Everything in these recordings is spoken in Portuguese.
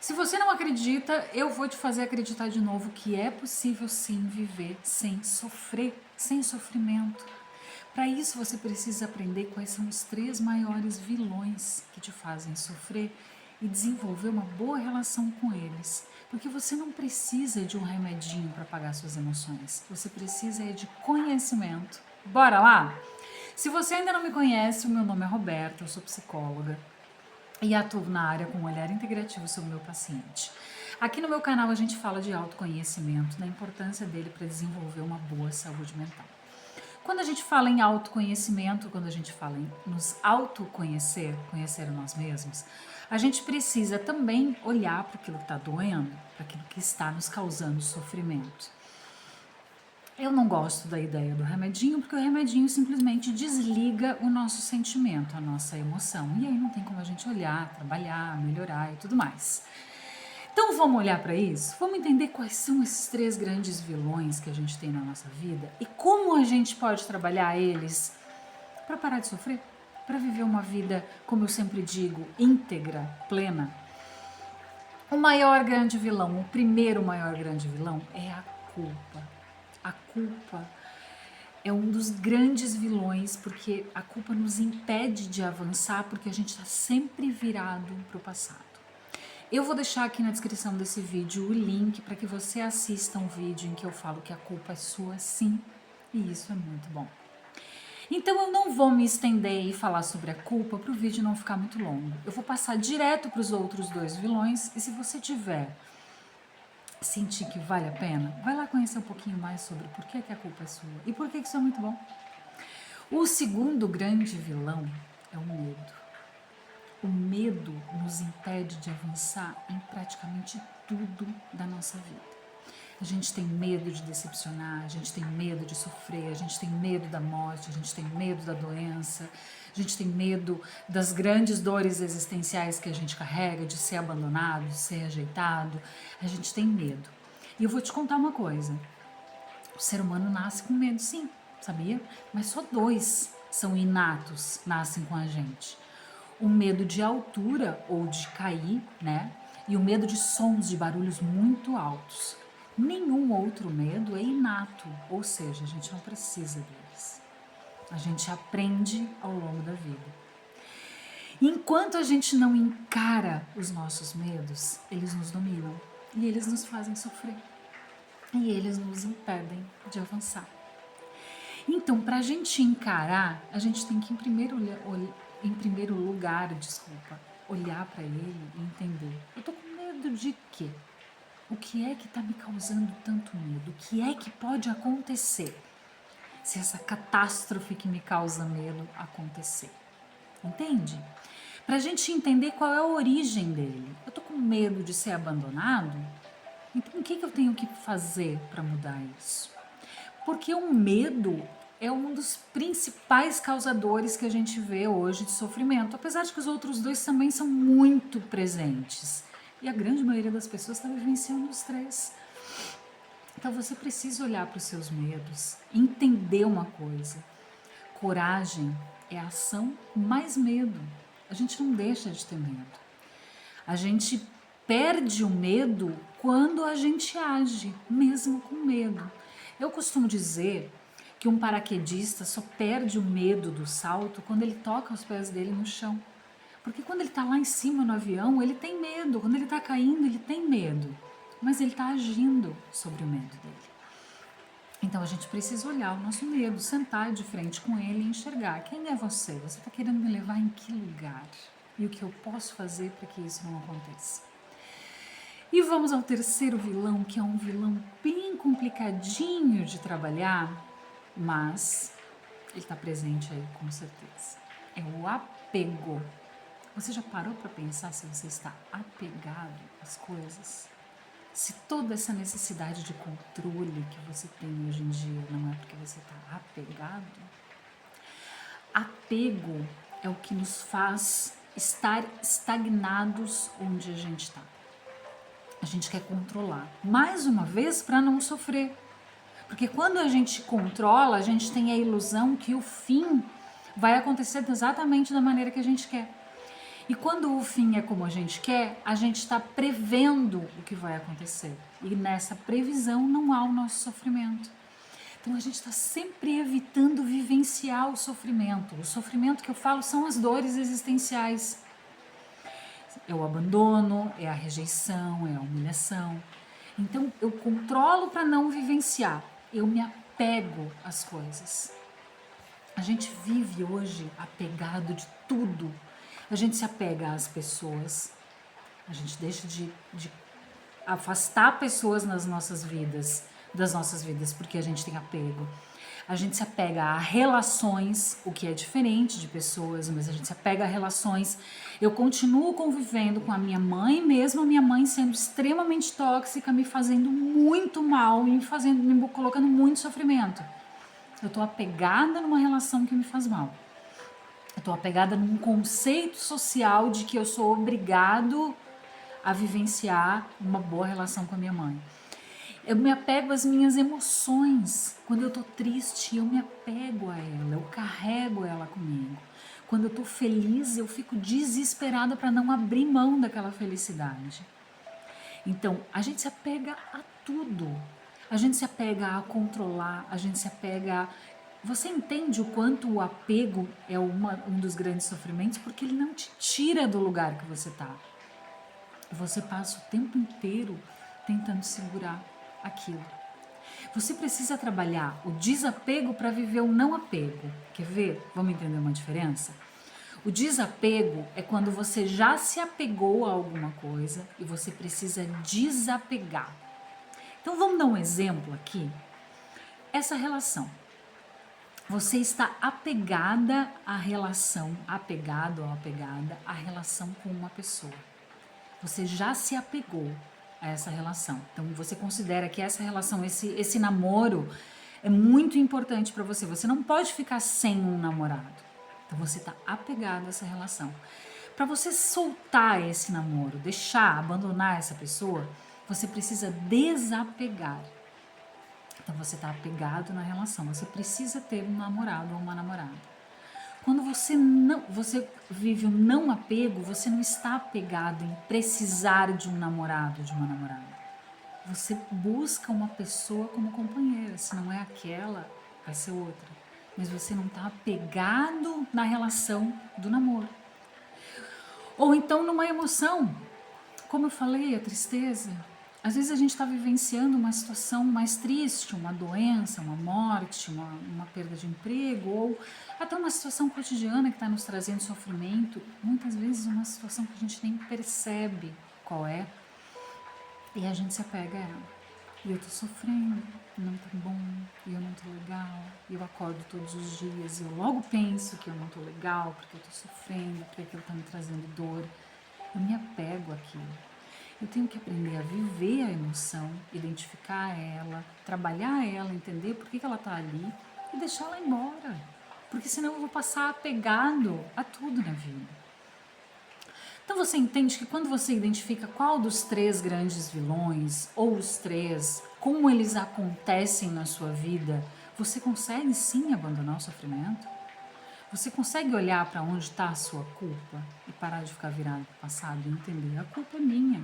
Se você não acredita, eu vou te fazer acreditar de novo que é possível sim viver sem sofrer, sem sofrimento. Para isso você precisa aprender quais são os 3 maiores vilões que te fazem sofrer e desenvolver uma boa relação com eles. Porque você não precisa de um remedinho para apagar suas emoções. Você precisa de conhecimento. Bora lá? Se você ainda não me conhece, o meu nome é Roberta, eu sou psicóloga e atuo na área com um olhar integrativo sobre o meu paciente. Aqui no meu canal a gente fala de autoconhecimento, da importância dele para desenvolver uma boa saúde mental. Quando a gente fala em autoconhecimento, quando a gente fala em nos autoconhecer, conhecer nós mesmos, a gente precisa também olhar para aquilo que está doendo, para aquilo que está nos causando sofrimento. Eu não gosto da ideia do remedinho, porque o remedinho simplesmente desliga o nosso sentimento, a nossa emoção. E aí não tem como a gente olhar, trabalhar, melhorar e tudo mais. Então vamos olhar para isso? Vamos entender quais são esses 3 grandes vilões que a gente tem na nossa vida e como a gente pode trabalhar eles para parar de sofrer, para viver uma vida, como eu sempre digo, íntegra, plena. O maior grande vilão, o primeiro maior grande vilão é a culpa. A culpa é um dos grandes vilões porque a culpa nos impede de avançar porque a gente está sempre virado para o passado. Eu vou deixar aqui na descrição desse vídeo o link para que você assista um vídeo em que eu falo que a culpa é sua sim, e isso é muito bom. Então eu não vou me estender e falar sobre a culpa para o vídeo não ficar muito longo. Eu vou passar direto para os outros 2 vilões e se você tiver sentir que vale a pena, vai lá conhecer um pouquinho mais sobre por que a culpa é sua e por que isso é muito bom. O segundo grande vilão é o medo. O medo nos impede de avançar em praticamente tudo da nossa vida. A gente tem medo de decepcionar, a gente tem medo de sofrer, a gente tem medo da morte, a gente tem medo da doença, a gente tem medo das grandes dores existenciais que a gente carrega, de ser abandonado, de ser rejeitado. A gente tem medo. E eu vou te contar uma coisa: o ser humano nasce com medo, sim, sabia? Mas só 2 são inatos, nascem com a gente. O medo de altura ou de cair, né? E o medo de sons, de barulhos muito altos. Nenhum outro medo é inato, ou seja, a gente não precisa deles. A gente aprende ao longo da vida. Enquanto a gente não encara os nossos medos, eles nos dominam e eles nos fazem sofrer. E eles nos impedem de avançar. Então, para a gente encarar, a gente tem que, em primeiro lugar, olhar para ele e entender: eu tô com medo de quê? O que é que está me causando tanto medo? O que é que pode acontecer se essa catástrofe que me causa medo acontecer? Entende? Para a gente entender qual é a origem dele. Eu tô com medo de ser abandonado? Então, o que eu tenho que fazer para mudar isso? Porque o medo é um dos principais causadores que a gente vê hoje de sofrimento, apesar de que os outros 2 também são muito presentes. E a grande maioria das pessoas está vivenciando os 3. Então você precisa olhar para os seus medos, entender uma coisa: coragem é a ação mais medo. A gente não deixa de ter medo. A gente perde o medo quando a gente age, mesmo com medo. Eu costumo dizer que um paraquedista só perde o medo do salto quando ele toca os pés dele no chão. Porque quando ele está lá em cima no avião, ele tem medo. Quando ele está caindo, ele tem medo. Mas ele está agindo sobre o medo dele. Então a gente precisa olhar o nosso medo, sentar de frente com ele e enxergar: quem é você? Você está querendo me levar em que lugar? E o que eu posso fazer para que isso não aconteça? E vamos ao terceiro vilão, que é um vilão bem complicadinho de trabalhar, mas ele está presente aí com certeza. É o apego. Você já parou para pensar se você está apegado às coisas? Se toda essa necessidade de controle que você tem hoje em dia não é porque você está apegado? Apego é o que nos faz estar estagnados onde a gente está. A gente quer controlar, mais uma vez, para não sofrer. Porque quando a gente controla, a gente tem a ilusão que o fim vai acontecer exatamente da maneira que a gente quer. E quando o fim é como a gente quer, a gente está prevendo o que vai acontecer. E nessa previsão não há o nosso sofrimento. Então a gente está sempre evitando vivenciar o sofrimento. O sofrimento que eu falo são as dores existenciais. É o abandono, é a rejeição, é a humilhação. Então eu controlo para não vivenciar. Eu me apego às coisas. A gente vive hoje apegado de tudo. A gente se apega às pessoas. A gente deixa de afastar pessoas nas nossas vidas, das nossas vidas, porque a gente tem apego. A gente se apega a relações, o que é diferente de pessoas, mas a gente se apega a relações. Eu continuo convivendo com a minha mãe, mesmo a minha mãe sendo extremamente tóxica, me fazendo muito mal, me colocando muito sofrimento. Eu tô apegada numa relação que me faz mal. Eu tô apegada num conceito social de que eu sou obrigado a vivenciar uma boa relação com a minha mãe. Eu me apego às minhas emoções. Quando eu tô triste, eu me apego a ela, eu carrego ela comigo. Quando eu tô feliz, eu fico desesperada para não abrir mão daquela felicidade. Então, a gente se apega a tudo. A gente se apega a controlar, a gente se apega a... Você entende o quanto o apego é um dos grandes sofrimentos? Porque ele não te tira do lugar que você tá. Você passa o tempo inteiro tentando segurar aquilo. Você precisa trabalhar o desapego para viver o não apego. Quer ver? Vamos entender uma diferença? O desapego é quando você já se apegou a alguma coisa e você precisa desapegar. Então vamos dar um exemplo aqui. Essa relação. Você está apegada à relação, apegado ou apegada à relação com uma pessoa. Você já se apegou a essa relação. Então você considera que essa relação, esse namoro é muito importante para você. Você não pode ficar sem um namorado. Então você está apegado a essa relação. Para você soltar esse namoro, deixar, abandonar essa pessoa, você precisa desapegar. Então você está apegado na relação. Você precisa ter um namorado ou uma namorada. Quando você vive um não apego, você não está apegado em precisar de um namorado, de uma namorada. Você busca uma pessoa como companheira. Se não é aquela, vai ser outra. Mas você não está apegado na relação do namoro. Ou então numa emoção. Como eu falei, a tristeza. Às vezes a gente está vivenciando uma situação mais triste, uma doença, uma morte, uma perda de emprego, ou até uma situação cotidiana que está nos trazendo sofrimento. Muitas vezes uma situação que a gente nem percebe qual é, e a gente se apega a ela. E eu tô sofrendo, não tá bom, e eu não tô legal, e eu acordo todos os dias, e eu logo penso que eu não tô legal, porque eu tô sofrendo, porque aquilo tá me trazendo dor. Eu me apego àquilo. Eu tenho que aprender a viver a emoção, identificar ela, trabalhar ela, entender por que ela está ali e deixar ela embora. Porque senão eu vou passar apegado a tudo na vida. Então você entende que quando você identifica qual dos três grandes vilões, ou os três, como eles acontecem na sua vida, você consegue sim abandonar o sofrimento? Você consegue olhar para onde está a sua culpa e parar de ficar virado para o passado e entender, a culpa é minha.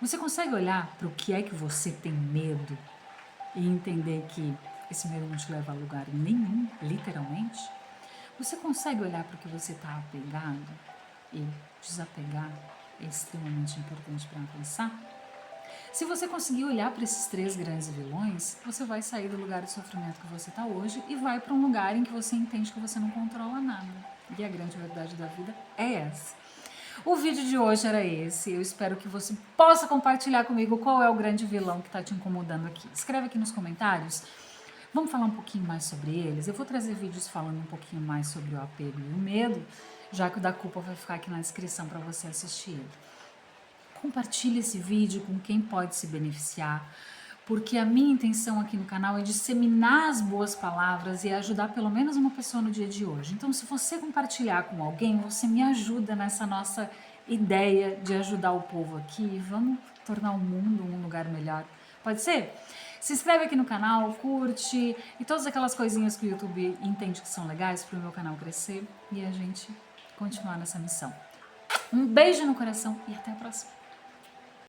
Você consegue olhar para o que é que você tem medo e entender que esse medo não te leva a lugar nenhum, literalmente? Você consegue olhar para o que você está apegado e desapegar é extremamente importante para pensar? Se você conseguir olhar para esses três grandes vilões, você vai sair do lugar de sofrimento que você está hoje e vai para um lugar em que você entende que você não controla nada. E a grande verdade da vida é essa. O vídeo de hoje era esse. Eu espero que você possa compartilhar comigo qual é o grande vilão que está te incomodando aqui. Escreve aqui nos comentários. Vamos falar um pouquinho mais sobre eles. Eu vou trazer vídeos falando um pouquinho mais sobre o apego e o medo, já que o da culpa vai ficar aqui na descrição para você assistir ele. Compartilhe esse vídeo com quem pode se beneficiar, porque a minha intenção aqui no canal é disseminar as boas palavras e ajudar pelo menos uma pessoa no dia de hoje. Então, se você compartilhar com alguém, você me ajuda nessa nossa ideia de ajudar o povo aqui. Vamos tornar o mundo um lugar melhor. Pode ser? Se inscreve aqui no canal, curte e todas aquelas coisinhas que o YouTube entende que são legais para o meu canal crescer e a gente continuar nessa missão. Um beijo no coração e até a próxima.